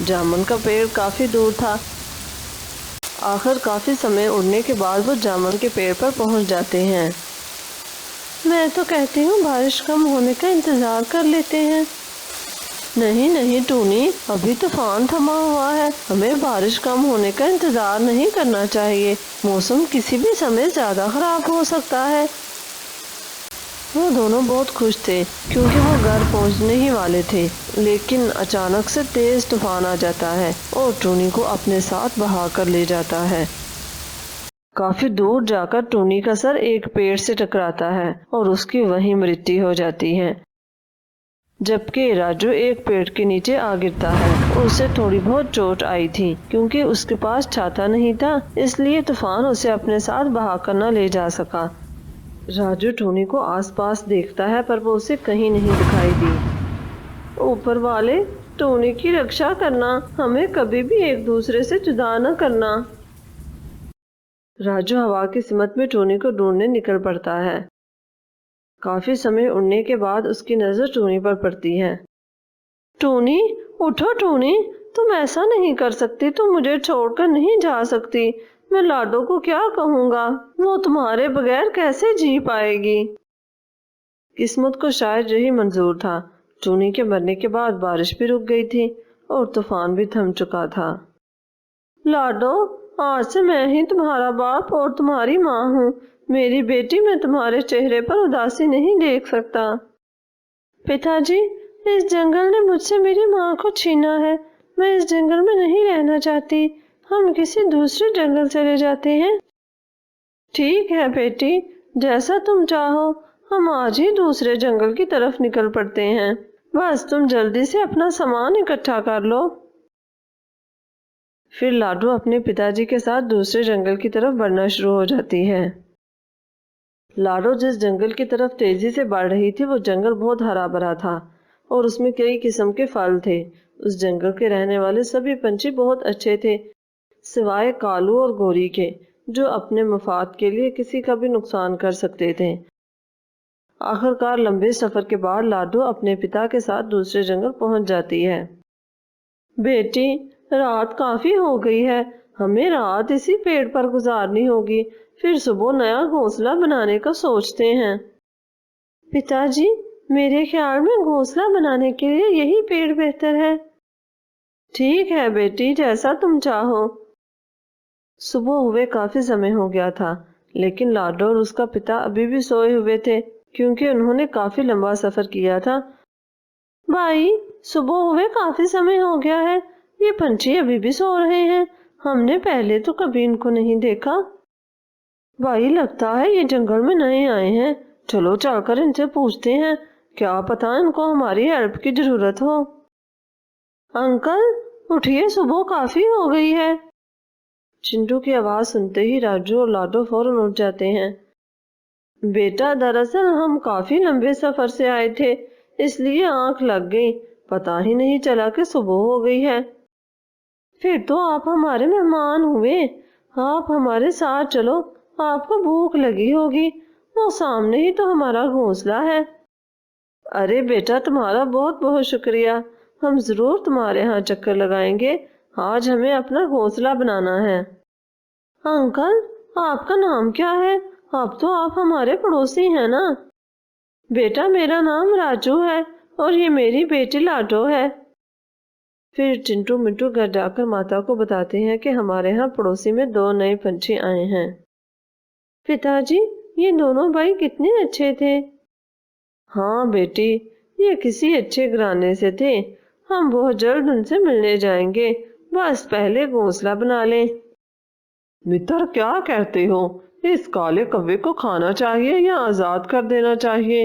جامن کا پیڑ کافی دور تھا۔ آخر کافی سمے اڑنے کے بعد وہ جامن کے پیڑ پر پہنچ جاتے ہیں۔ میں تو کہتی ہوں بارش کم ہونے کا انتظار کر لیتے ہیں۔ نہیں نہیں ٹونی، ابھی طوفان تھما ہوا ہے، ہمیں بارش کم ہونے کا انتظار نہیں کرنا چاہیے، موسم کسی بھی سمے زیادہ خراب ہو سکتا ہے۔ وہ دونوں بہت خوش تھے کیونکہ وہ گھر پہنچنے ہی والے تھے، لیکن اچانک سے تیز طوفان آ جاتا ہے اور ٹونی کو اپنے ساتھ بہا کر لے جاتا ہے۔ کافی دور جا کر ٹونی کا سر ایک پیڑ سے ٹکراتا ہے اور اس کی وہیں مرتیو ہو جاتی ہے، جبکہ راجو ایک پیڑ کے نیچے آ گرتا ہے۔ اسے تھوڑی بہت چوٹ آئی تھی کیونکہ اس کے پاس چھاتا نہیں تھا، اس لیے طوفان اسے اپنے ساتھ بہا کر نہ لے جا سکا۔ راجو ٹونی کو آس پاس دیکھتا ہے پر وہ اسے کہیں نہیں دکھائی دی۔ اوپر والے، ٹونی کی رکشا کرنا، ہمیں کبھی بھی ایک دوسرے سے جدا نہ کرنا۔ راجو ہوا کی سمت میں ٹونی کو ڈھونڈنے نکل پڑتا ہے۔ کافی سمے اڑنے کے بعد اس کی نظر ٹونی پر پڑتی ہے۔ ٹونی، اٹھو ٹونی، تم ایسا نہیں کر سکتی، تم مجھے چھوڑ کر نہیں جا سکتی۔ میں لاڈو کو کیا کہوں گا؟ وہ تمہارے بغیر کیسے جی پائے گی؟ قسمت کو شاید یہی منظور تھا۔ ٹونی کے مرنے کے بعد بارش بھی رک گئی تھی اور طوفان بھی تھم چکا تھا۔ لاڈو، آج سے میں ہی تمہارا باپ اور تمہاری ماں ہوں۔ میری بیٹی، میں تمہارے چہرے پر اداسی نہیں دیکھ سکتا۔ پتا جی، اس جنگل نے مجھ سے میری ماں کو چھینا ہے۔ میں اس جنگل میں نہیں رہنا چاہتی، ہم کسی دوسرے جنگل چلے جاتے ہیں۔ ٹھیک ہے بیٹی، جیسا تم چاہو، ہم آج ہی دوسرے جنگل کی طرف نکل پڑتے ہیں۔ بس تم جلدی سے اپنا سامان اکٹھا کر لو۔ پھر لاڈو اپنے پتا جی کے ساتھ دوسرے جنگل کی طرف بڑھنا شروع ہو جاتی ہے۔ لاڈو جس جنگل کی طرف تیزی سے بڑھ رہی تھی وہ جنگل بہت ہرا بھرا تھا اور اس میں کئی قسم کے پھل تھے۔ اس جنگل کے رہنے والے سبھی پنچھی بہت اچھے تھے، سوائے کالو اور گوری کے، جو اپنے مفاد کے لیے کسی کا بھی نقصان کر سکتے تھے۔ آخرکار لمبے سفر کے بعد لاڈو اپنے پتا کے ساتھ دوسرے جنگل پہنچ جاتی ہے۔ بیٹی، رات کافی ہو گئی ہے، ہمیں رات اسی پیڑ پر گزارنی ہوگی، پھر صبح نیا گھونسلہ بنانے کا سوچتے ہیں۔ پتا جی، میرے خیال میں گھونسلہ بنانے کے لیے یہی پیڑ بہتر ہے۔ ٹھیک ہے بیٹی، جیسا تم چاہو۔ صبح ہوئے کافی سمے ہو گیا تھا، لیکن لاڈو اور اس کا پتا ابھی بھی سوئے ہوئے تھے کیونکہ انہوں نے کافی لمبا سفر کیا تھا۔ بھائی، صبح ہوئے کافی سمے ہو گیا ہے، یہ پنچھی ابھی بھی سو رہے ہیں، ہم نے پہلے تو کبھی ان کو نہیں دیکھا۔ بھائی، لگتا ہے یہ جنگل میں نئے آئے ہیں، چلو چل کر ان سے پوچھتے ہیں، کیا پتہ ان کو ہماری ہیلپ کی ضرورت ہو۔ انکل، اٹھیے، صبح کافی ہو گئی ہے۔ چنٹو کی آواز سنتے ہی راجو اور لاڈو فوراً اٹھ جاتے ہیں۔ بیٹا، دراصل ہم کافی لمبے سفر سے آئے تھے، اس لیے آنکھ لگ گئی، پتہ ہی نہیں چلا کہ صبح ہو گئی ہے۔ پھر تو آپ ہمارے مہمان ہوئے، آپ ہمارے ساتھ چلو، آپ کو بھوک لگی ہوگی، وہ سامنے ہی تو ہمارا گھونسلہ ہے۔ ارے بیٹا، تمہارا بہت بہت شکریہ، ہم ضرور تمہارے ہاں چکر لگائیں گے، آج ہمیں اپنا گھونسلہ بنانا ہے۔ انکل، آپ کا نام کیا ہے؟ اب تو آپ ہمارے پڑوسی ہیں نا۔ بیٹا، میرا نام راجو ہے اور یہ میری بیٹی لاڈو ہے۔ پھر چنٹو منٹو گھر جا کر ماتا کو بتاتے ہیں کہ ہمارے ہاں پڑوسی میں 2 نئے پنچھی آئے ہیں۔ پتا جی، یہ دونوں بھائی کتنے اچھے تھے۔ ہاں بیٹی، یہ کسی اچھے گھرانے سے تھے، ہم بہت جلد ان سے ملنے جائیں گے، بس پہلے گھونسلہ بنا لیں۔ متر، کیا کہتے ہو؟ اس کالے کوے کو کھانا چاہیے یا آزاد کر دینا چاہیے؟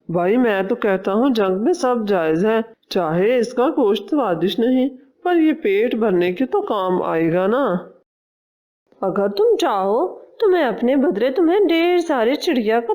بھائی، میں تو کہتا ہوں جنگ میں سب جائز ہے، چاہے اس کا گوشت سوادش نہیں، پر یہ پیٹ بھرنے کے تو کام آئے گا نا۔ اگر تم چاہو تو میں اپنے بدلے تمہیں ڈھیر سارے چڑیا کا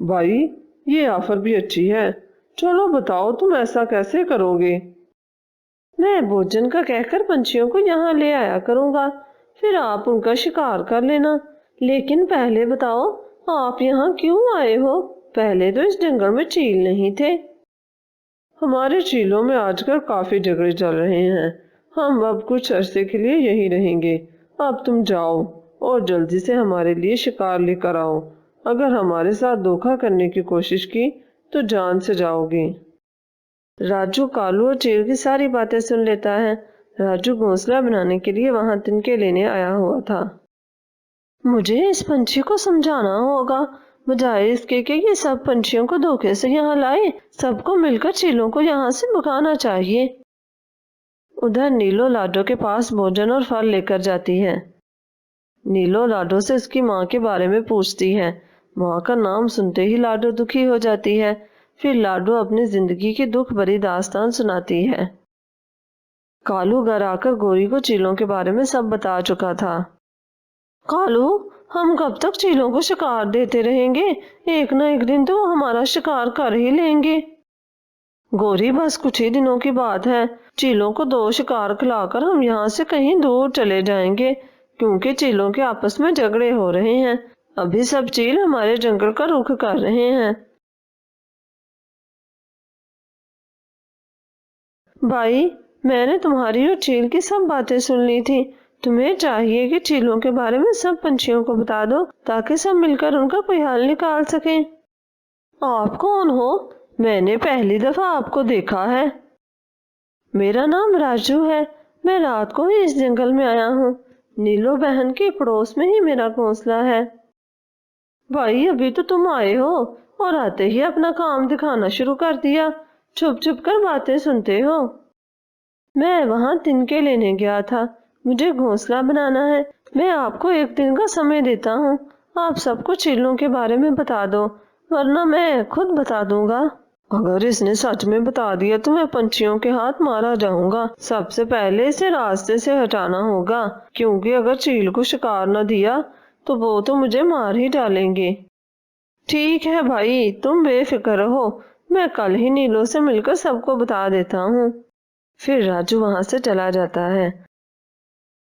بھائی، یہ آفر بھی اچھی ہے، چلو بتاؤ تم ایسا کیسے کرو گے؟ میں بھوجن کا کہہ کر پنچھیوں کو یہاں لے آیا کروں گا، پھر آپ ان کا شکار کر لینا، لیکن پہلے بتاؤ آپ یہاں کیوں آئے ہو؟ پہلے تو اس جنگل میں چیل نہیں تھے۔ ہمارے چیلوں میں آج کل کافی جھگڑے چل رہے ہیں، ہم اب کچھ عرصے کے لیے یہی رہیں گے۔ اب تم جاؤ اور جلدی سے ہمارے لیے شکار لے کر آؤ، اگر ہمارے ساتھ دھوکہ کرنے کی کوشش کی تو جان سے جاؤ گے۔ راجو کالو اور چیل کی ساری باتیں سن لیتا ہے۔ راجو گھونسلہ بنانے کے لیے وہاں تنکے لینے آیا ہوا تھا۔ مجھے اس پنچھی کو سمجھانا ہوگا، بجائے اس کے کہ یہ سب پنچھیوں کو دھوکے سے یہاں لائے، سب کو مل کر چیلوں کو یہاں سے بھگانا چاہیے۔ ادھر نیلو لاڈو کے پاس بھوجن اور پھل لے کر جاتی ہے۔ نیلو لاڈو سے اس کی ماں کے بارے میں پوچھتی ہے۔ ماں کا نام سنتے ہی لاڈو دکھی ہو جاتی ہے۔ پھر لاڈو اپنی زندگی کی دکھ بھری داستان سناتی ہے۔ کالو گھر آ کر گوری کو چیلوں کے بارے میں سب بتا چکا تھا۔ کالو، ہم کب تک چیلوں کو شکار دیتے رہیں گے؟ ایک نہ ایک دن تو وہ ہمارا شکار کر ہی لیں گے۔ گوری، بس کچھ ہی دنوں کی بات ہے، چیلوں کو 2 شکار کھلا کر ہم یہاں سے کہیں دور چلے جائیں گے، کیونکہ چیلوں کے آپس میں جھگڑے ہو رہے ہیں۔ ابھی سب چیل ہمارے جنگل کا رخ کر رہے ہیں۔ بھائی، میں نے تمہاری اور چیل کی سب باتیں سن لی تھی۔ تمہیں چاہیے کہ چیلوں کے بارے میں سب پنچھیوں کو بتا دو تاکہ سب مل کر ان کا کوئی حل نکال سکیں۔ آپ کون ہو؟ میں نے پہلی دفعہ آپ کو دیکھا ہے۔ میرا نام راجو ہے، میں رات کو ہی اس جنگل میں آیا ہوں۔ نیلو بہن کے پڑوس میں ہی میرا گھونسلہ ہے۔ بھائی، ابھی تو تم آئے ہو اور آتے ہی اپنا کام دکھانا شروع کر دیا، چھپ چھپ کر باتیں سنتے ہو۔ میں وہاں تنکے لینے گیا تھا، مجھے گھونسلہ بنانا ہے۔ میں آپ کو 1 دن کا سمے دیتا ہوں، آپ سب کو چیلوں کے بارے میں بتا دو، ورنہ میں خود بتا دوں گا۔ اگر اس نے سچ میں بتا دیا تو میں پنچھیوں کے ہاتھ مارا جاؤں گا۔ سب سے پہلے اسے راستے سے ہٹانا ہوگا، کیونکہ اگر چیل کو شکار نہ دیا تو وہ تو مجھے مار ہی ڈالیں گے۔ ٹھیک ہے بھائی، تم بے فکر رہو، میں کل ہی نیلو سے مل کر سب کو بتا دیتا ہوں۔ پھر راجو وہاں سے چلا جاتا ہے۔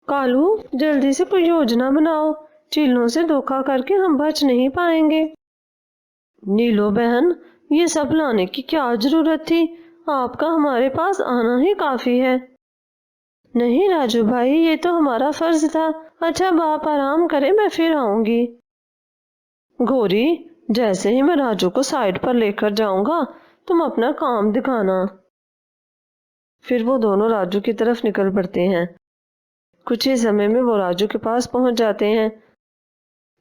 کالو، جلدی سے کوئی یوجنا بناؤ، چیلوں سے دھوکہ کر کے ہم بچ نہیں پائیں گے۔ نیلو بہن، یہ سب لانے کی کیا ضرورت تھی؟ آپ کا ہمارے پاس آنا ہی کافی ہے۔ نہیں راجو بھائی، یہ تو ہمارا فرض تھا۔ اچھا، اب آپ آرام کریں، میں پھر آؤں گی۔ گوری، جیسے ہی میں راجو کو سائڈ پر لے کر جاؤں گا تم اپنا کام دکھانا۔ پھر وہ دونوں راجو کی طرف نکل پڑتے ہیں۔ کچھ ہی سمے میں وہ راجو کے پاس پہنچ جاتے ہیں۔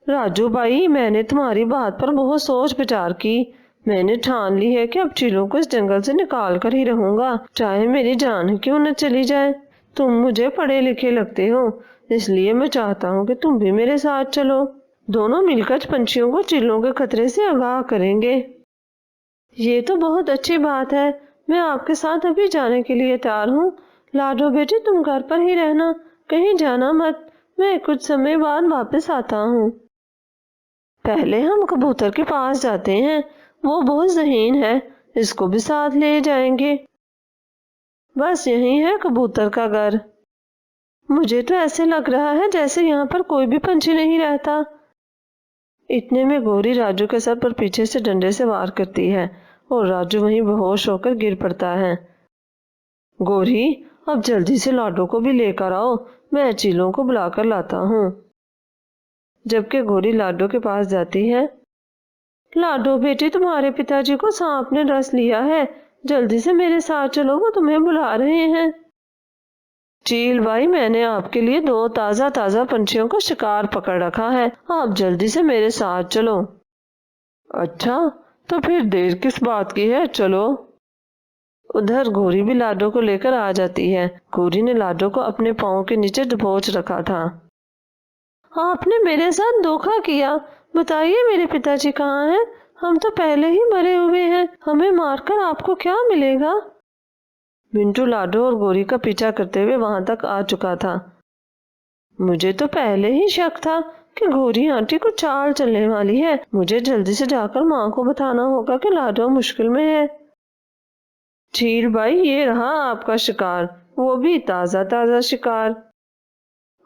راجو بھائی، میں نے تمہاری بات پر بہت سوچ بچار کی، میں نے ٹھان لی ہے کہ اب چیلوں کو اس جنگل سے نکال کر ہی رہوں گا، چاہے میری جان کیوں نہ چلی جائے۔ تم مجھے پڑھے لکھے لگتے ہو، اس لیے میں چاہتا ہوں کہ تم بھی میرے ساتھ چلو، دونوں مل کر پنچھیوں کو چیلوں کے خطرے سے آگاہ کریں گے۔ یہ تو بہت اچھی بات ہے، میں آپ کے ساتھ ابھی جانے کے لیے تیار ہوں۔ لاڈو بیٹی، تم گھر پر ہی رہنا، کہیں جانا مت، میں کچھ سمے بعد واپس آتا ہوں۔ پہلے ہم کبوتر کے پاس جاتے ہیں، وہ بہت ذہین ہے، اس کو بھی ساتھ لے جائیں گے۔ بس یہی ہے کبوتر کا گھر۔ مجھے تو ایسے لگ رہا ہے جیسے یہاں پر کوئی بھی پنچھی نہیں رہتا۔ اتنے میں گوری راجو کے سر پر پیچھے سے ڈنڈے سے وار کرتی ہے اور راجو وہیں بے ہوش ہو کر گر پڑتا ہے۔ گوری، اب جلدی سے لاڈو کو بھی لے کر آؤ، میں چیلوں کو بلا کر لاتا ہوں۔ جبکہ گوری لاڈو کے پاس جاتی ہے۔ لاڈو بیٹی، تمہارے پتا جی کو سانپ نے ڈس لیا ہے، جلدی سے میرے ساتھ چلو، وہ تمہیں بلا رہے ہیں۔ چیل بھائی، میں نے آپ کے لیے 2 تازہ پنچھیوں کا شکار پکڑ رکھا ہے، آپ جلدی سے میرے ساتھ چلو۔ اچھا، تو پھر دیر کس بات کی ہے، چلو۔ ادھر گوری بھی لاڈو کو لے کر آ جاتی ہے۔ گوری نے لاڈو کو اپنے پاؤں کے نیچے دبوچ رکھا تھا۔ آپ نے میرے ساتھ دھوکہ کیا، بتائیے میرے پتا جی کہاں ہیں؟ ہم تو پہلے ہی مرے ہوئے ہیں، ہمیں مار کر آپ کو کیا ملے گا؟ منٹو لاڈو اور گوری کا پیچھا کرتے ہوئے وہاں تک آ چکا تھا۔ مجھے تو پہلے ہی شک تھا کہ گوری آنٹی کو چال چلنے والی ہے، مجھے جلدی سے جا کر ماں کو بتانا ہوگا کہ لاڈو مشکل میں ہے۔ چیل بھائی، یہ رہا آپ کا شکار، وہ بھی تازہ شکار۔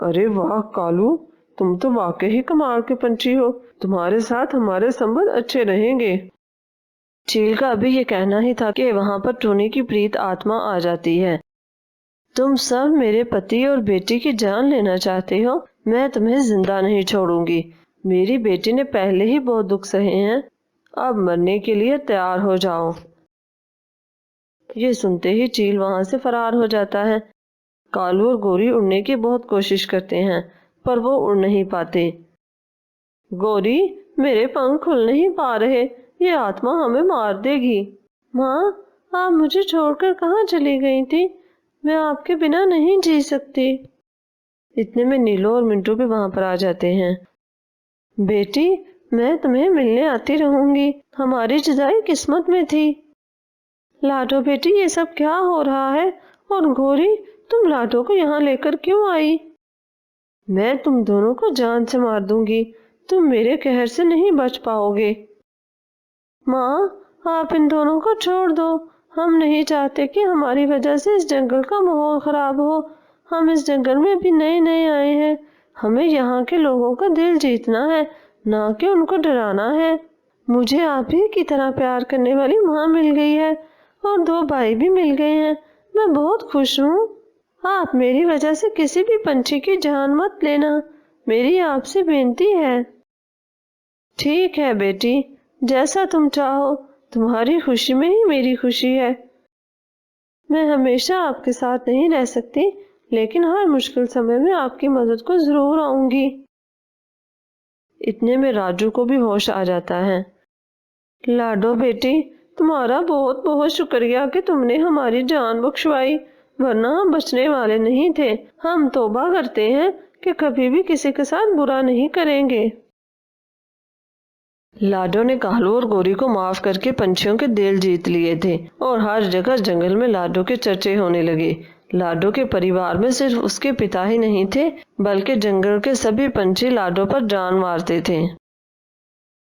ارے واہ کالو، تم تو واقعی کمال کے پنچھی ہو، تمہارے ساتھ ہمارے سنبندھ اچھے رہیں گے۔ چیل کا ابھی یہ کہنا ہی تھا کہ وہاں پر ٹونی کی پریت آتما آ جاتی ہے۔ تم سب میرے پتی اور بیٹی کی جان لینا چاہتے ہو، میں تمہیں زندہ نہیں چھوڑوں گی۔ میری بیٹی نے پہلے ہی بہت دکھ سہے ہیں، اب مرنے کے لیے تیار ہو جاؤ۔ یہ سنتے ہی چیل وہاں سے فرار ہو جاتا ہے۔ کالو اور گوری اڑنے کی بہت کوشش کرتے ہیں پر وہ اڑ نہیں پاتے۔ گوری، میرے پنکھ کھل نہیں پا رہے، یہ آتما ہمیں مار دے گی۔ ماں، آپ مجھے چھوڑ کر کہاں چلی گئی تھی؟ میں آپ کے بنا نہیں جی سکتی۔ اتنے میں نیلو اور منٹو بھی وہاں پر آ جاتے ہیں۔ بیٹی، میں تمہیں ملنے آتی رہوں گی، ہماری جدائی قسمت میں تھی۔ لاڈو بیٹی، یہ سب کیا ہو رہا ہے؟ اور گوری، تم لاڈو کو یہاں لے کر کیوں آئی؟ میں تم دونوں کو جان سے مار دوں گی، تم میرے قہر سے نہیں بچ پاؤ گے۔ ماں، آپ ان دونوں کو چھوڑ دو، ہم نہیں چاہتے کہ ہماری وجہ سے اس جنگل کا ماحول خراب ہو۔ ہم اس جنگل میں بھی نئے آئے ہیں، ہمیں یہاں کے لوگوں کا دل جیتنا ہے، نہ کہ ان کو ڈرانا ہے۔ مجھے آپ ہی کی طرح پیار کرنے والی ماں مل گئی ہے اور 2 بھائی بھی مل گئے ہیں، میں بہت خوش ہوں۔ آپ میری وجہ سے کسی بھی پنچھی کی جان مت لینا، میری آپ سے بینتی ہے۔ ٹھیک ہے بیٹی، جیسا تم چاہو، تمہاری خوشی میں ہی میری خوشی ہے۔ میں ہمیشہ آپ کے ساتھ نہیں رہ سکتی، لیکن ہر مشکل سمے میں آپ کی مدد کو ضرور آؤں گی۔ اتنے میں راجو کو بھی ہوش آ جاتا ہے۔ لاڈو بیٹی، تمہارا بہت بہت شکریہ کہ تم نے ہماری جان بخشوائی، ورنہ ہم بچنے والے نہیں تھے۔ ہم توبہ کرتے ہیں کہ کبھی بھی کسی کے ساتھ برا نہیں کریں گے۔ لاڈو نے کالو اور گوری کو معاف کر کے پنچھیوں کے دل جیت لیے تھے اور ہر جگہ جنگل میں لاڈو کے چرچے ہونے لگے۔ لاڈو کے پریوار میں صرف اس کے پتا ہی نہیں تھے بلکہ جنگل کے سبھی پنچھی لاڈو پر جان مارتے تھے۔